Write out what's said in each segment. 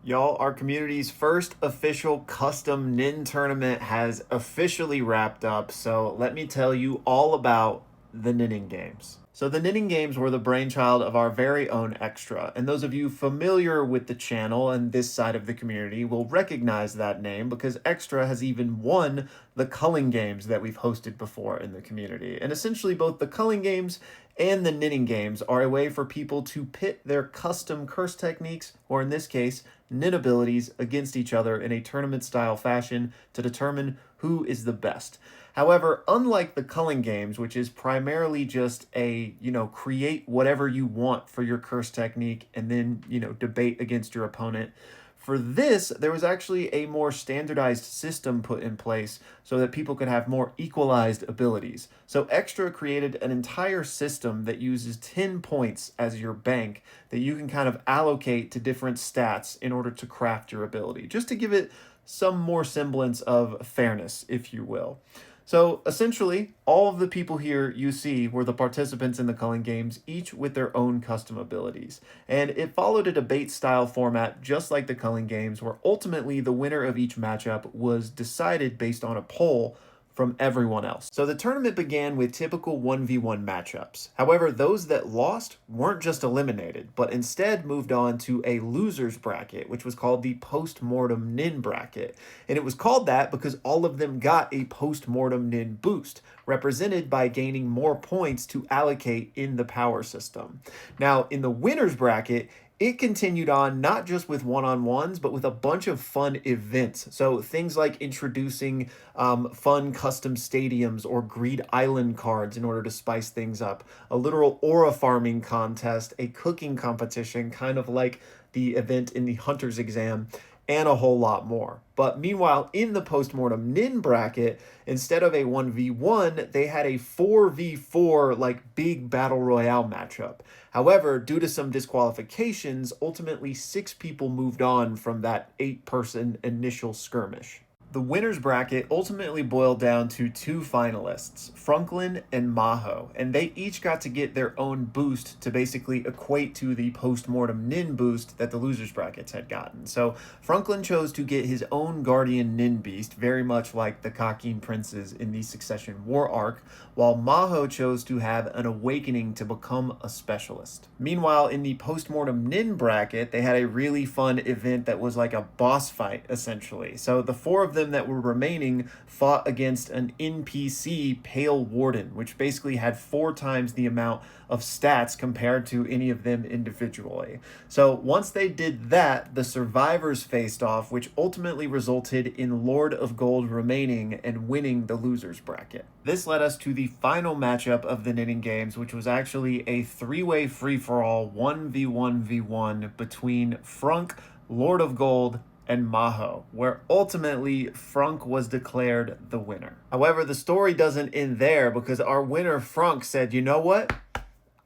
Y'all, our community's first official custom Nin tournament has officially wrapped up, so let me tell you all about the Nenning Games. So the Nenning Games were the brainchild of our very own Extra, and those of you familiar with the channel and this side of the community will recognize that name because Extra has even won the Culling Games that we've hosted before in the community. And essentially both the Culling Games and the Nenning Games are a way for people to pit their custom curse techniques, or in this case, nin abilities, against each other in a tournament-style fashion to determine who is the best. However, unlike the Culling Games, which is primarily just a, create whatever you want for your curse technique and then, debate against your opponent, for this, there was actually a more standardized system put in place so that people could have more equalized abilities. So Extra created an entire system that uses 10 points as your bank that you can kind of allocate to different stats in order to craft your ability, just to give it some more semblance of fairness, if you will. So essentially, all of the people here you see were the participants in the Culling Games, each with their own custom abilities. And it followed a debate-style format just like the Culling Games, where ultimately the winner of each matchup was decided based on a poll from everyone else. So the tournament began with typical 1v1 matchups. However, those that lost weren't just eliminated, but instead moved on to a loser's bracket, which was called the post-mortem nin bracket. And it was called that because all of them got a post-mortem nin boost, represented by gaining more points to allocate in the power system. Now, in the winner's bracket, it continued on not just with one-on-ones, but with a bunch of fun events. So things like introducing fun custom stadiums or Greed Island cards in order to spice things up, a literal aura farming contest, a cooking competition, kind of like the event in the Hunter's Exam, and a whole lot more. But meanwhile, in the postmortem nin bracket, instead of a 1v1, they had a 4v4 like big battle royale matchup. However, due to some disqualifications, ultimately 6 people moved on from that 8-person initial skirmish. The winner's bracket ultimately boiled down to 2 finalists, Franklin and Maho, and they each got to get their own boost to basically equate to the post-mortem nin boost that the loser's brackets had gotten. So Franklin chose to get his own guardian nin beast, very much like the Kakin princes in the Succession War arc, while Maho chose to have an awakening to become a specialist. Meanwhile, in the post-mortem nin bracket, they had a really fun event that was like a boss fight, essentially. So the 4 of them that were remaining fought against an NPC Pale Warden, which basically had 4 times the amount of stats compared to any of them individually. So once they did that, the survivors faced off, which ultimately resulted in Lord of Gold remaining and winning the loser's bracket. This led us to the final matchup of the Nenning Games, which was actually a 3-way free-for-all 1v1v1 between Frunk, Lord of Gold, and Maho, where ultimately Frunk was declared the winner. However, the story doesn't end there because our winner Frunk said, you know what?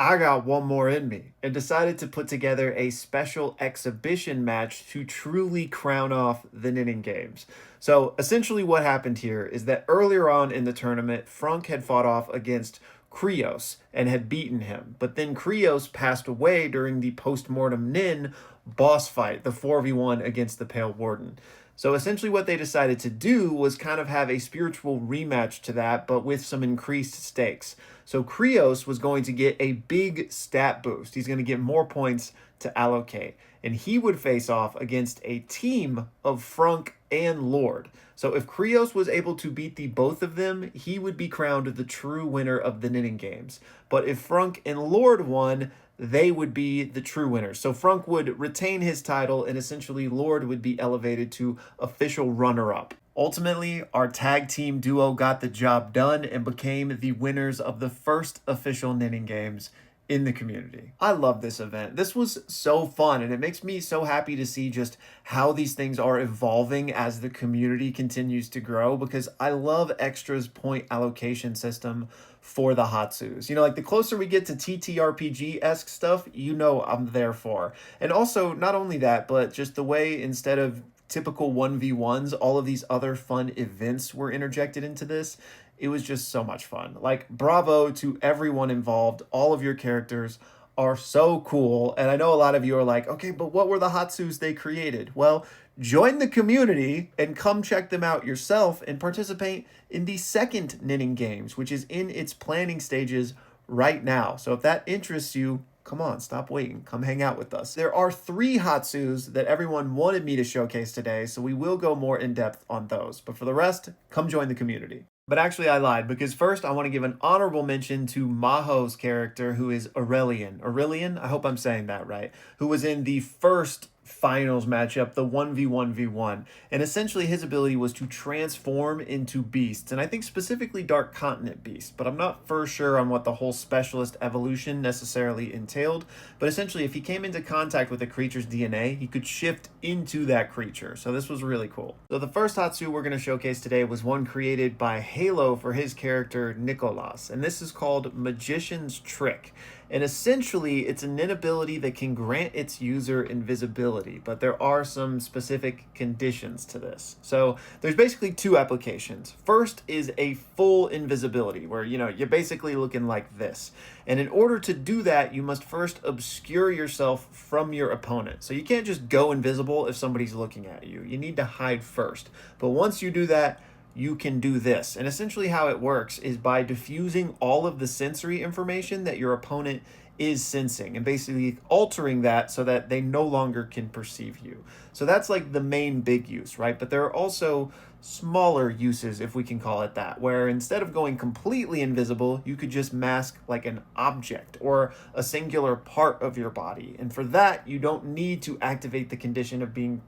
I got one more in me, and decided to put together a special exhibition match to truly crown off the Nenning Games. So essentially what happened here is that earlier on in the tournament, Frunk had fought off against Krios and had beaten him, but then Krios passed away during the post-mortem nin boss fight, the 4v1 against the Pale Warden. So essentially what they decided to do was kind of have a spiritual rematch to that, but with some increased stakes. So Krios was going to get a big stat boost. He's going to get more points to allocate. And he would face off against a team of Frunk and Lord. So if Krios was able to beat the both of them, he would be crowned the true winner of the Nenning Games. But if Frunk and Lord won, they would be the true winners. So Frunk would retain his title, and essentially Lord would be elevated to official runner-up. Ultimately, our tag team duo got the job done and became the winners of the first official Nenning Games in the community. I love this event. This was so fun, and it makes me so happy to see just how these things are evolving as the community continues to grow, because I love Extra's point allocation system for the Hatsus. Like the closer we get to TTRPG-esque stuff, I'm there for. And also, not only that, but just the way instead of typical 1v1s, all of these other fun events were interjected into this. It was just so much fun. Like, bravo to everyone involved, all of your characters, are so cool. And I know a lot of you are like, okay, but what were the Hatsus they created? Well, join the community and come check them out yourself and participate in the second Nenning Games, which is in its planning stages right now. So if that interests you, come on, stop waiting. Come hang out with us. There are 3 Hatsus that everyone wanted me to showcase today, so we will go more in depth on those. But for the rest, come join the community. But actually, I lied, because first I want to give an honorable mention to Maho's character, who is Aurelian. Aurelian, I hope I'm saying that right, who was in the first finals matchup, the 1v1v1. And essentially his ability was to transform into beasts, and I think specifically Dark Continent beasts, but I'm not for sure on what the whole specialist evolution necessarily entailed. But essentially, if he came into contact with a creature's DNA, he could shift into that creature. So this was really cool. So the first Hatsu we're going to showcase today was one created by Halo for his character Nicholas, and this is called Magician's Trick. And essentially, it's an inability that can grant its user invisibility, but there are some specific conditions to this. So there's basically 2 applications. First is a full invisibility, where, you're basically looking like this. And in order to do that, you must first obscure yourself from your opponent. So you can't just go invisible if somebody's looking at you. You need to hide first. But once you do that, you can do this. And essentially how it works is by diffusing all of the sensory information that your opponent is sensing and basically altering that so that they no longer can perceive you. So that's like the main big use, right? But there are also smaller uses, if we can call it that, where instead of going completely invisible, you could just mask like an object or a singular part of your body. And for that, you don't need to activate the condition of being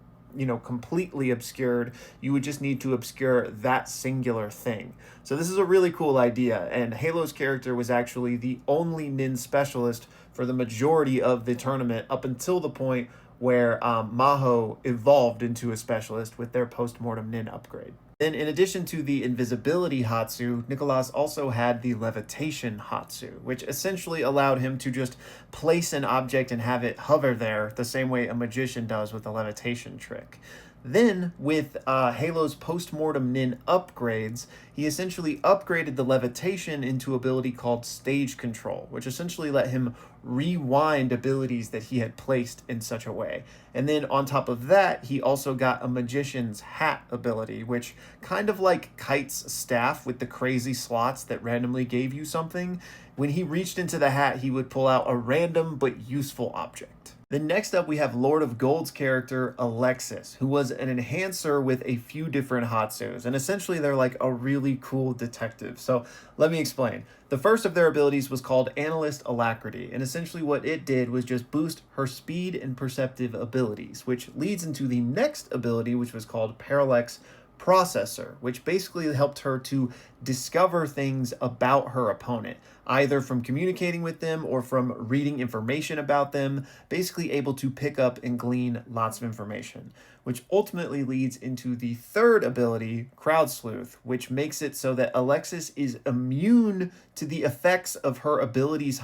completely obscured. You would just need to obscure that singular thing. So this is a really cool idea, and Halo's character was actually the only Nin specialist for the majority of the tournament up until the point where Maho evolved into a specialist with their post-mortem Nin upgrade. Then, in addition to the invisibility Hatsu, Nicholas also had the levitation Hatsu, which essentially allowed him to just place an object and have it hover there the same way a magician does with the levitation trick. Then, with Halo's post-mortem Nin upgrades, he essentially upgraded the levitation into an ability called Stage Control, which essentially let him rewind abilities that he had placed in such a way. And then on top of that, he also got a Magician's Hat ability, which kind of like Kite's staff with the crazy slots that randomly gave you something. When he reached into the hat, he would pull out a random but useful object. Then next up, we have Lord of Gold's character, Alexis, who was an enhancer with a few different Hatsus, and essentially they're like a really cool detective. So let me explain. The first of their abilities was called Analyst Alacrity, and essentially what it did was just boost her speed and perceptive abilities, which leads into the next ability, which was called Parallax Processor, which basically helped her to discover things about her opponent, either from communicating with them or from reading information about them, basically able to pick up and glean lots of information, which ultimately leads into the third ability, Crowd Sleuth, which makes it so that Alexis is immune to the effects of her abilities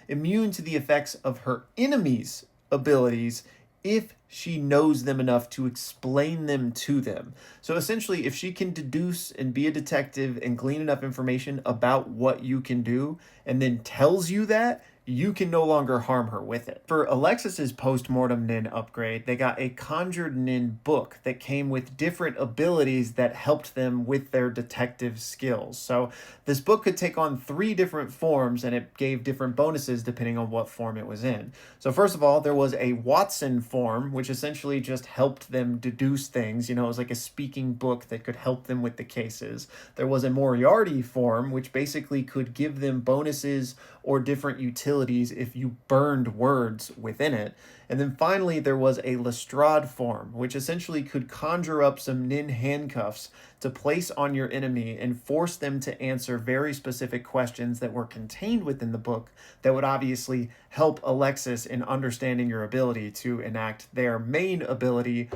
immune to the effects of her enemies' abilities if she knows them enough to explain them to them. So essentially, if she can deduce and be a detective and glean enough information about what you can do and then tells you that, you can no longer harm her with it. For Alexis's post-mortem Nin upgrade, they got a Conjured Nin book that came with different abilities that helped them with their detective skills. So this book could take on 3 different forms, and it gave different bonuses depending on what form it was in. So first of all, there was a Watson form, which essentially just helped them deduce things. It was like a speaking book that could help them with the cases. There was a Moriarty form, which basically could give them bonuses or different utilities if you burned words within it. And then finally, there was a Lestrade form, which essentially could conjure up some Nin handcuffs to place on your enemy and force them to answer very specific questions that were contained within the book that would obviously help Alexis in understanding your ability to enact their main ability,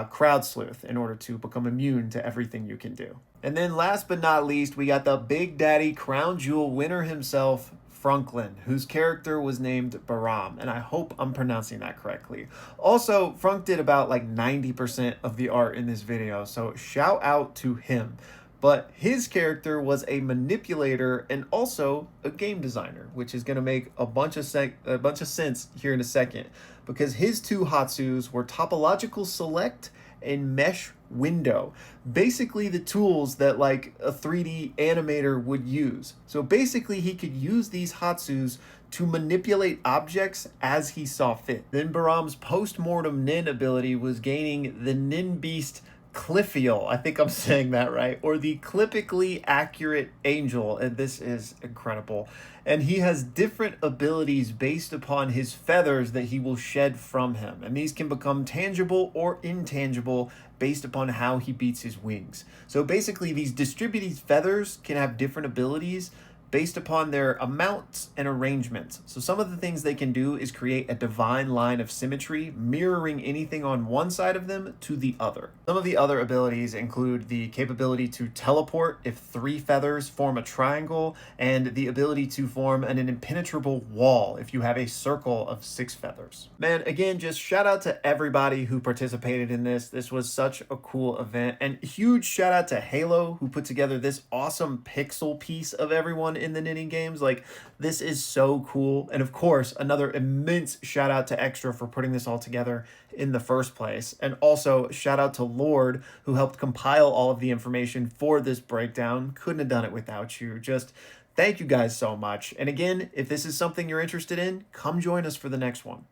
Crowd Sleuth, in order to become immune to everything you can do. And then last but not least, we got the Big Daddy Crown Jewel winner himself, Franklin, whose character was named Baram, and I hope I'm pronouncing that correctly. Also, Frank did about like 90% of the art in this video, so shout out to him. But his character was a manipulator and also a game designer, which is going to make a bunch of sense here in a second, because his two Hatsus were topological select and mesh window, basically the tools that like a 3D animator would use. So basically he could use these Hatsus to manipulate objects as he saw fit. Then Bahram's post-mortem Nin ability was gaining the Nin Beast Cliffial, I think I'm saying that right, or the clippically accurate angel, and this is incredible. And he has different abilities based upon his feathers that he will shed from him, and these can become tangible or intangible based upon how he beats his wings. So basically, these distributed feathers can have different abilities based upon their amounts and arrangements. So some of the things they can do is create a divine line of symmetry, mirroring anything on one side of them to the other. Some of the other abilities include the capability to teleport if 3 feathers form a triangle, and the ability to form an impenetrable wall if you have a circle of 6 feathers. Man, again, just shout out to everybody who participated in this. This was such a cool event, and huge shout out to Halo, who put together this awesome pixel piece of everyone in the Nenning Games. Like, this is so cool. And of course, another immense shout out to Extra for putting this all together in the first place. And also shout out to Lord, who helped compile all of the information for this breakdown. Couldn't have done it without you. Just thank you guys so much. And again, if this is something you're interested in, come join us for the next one.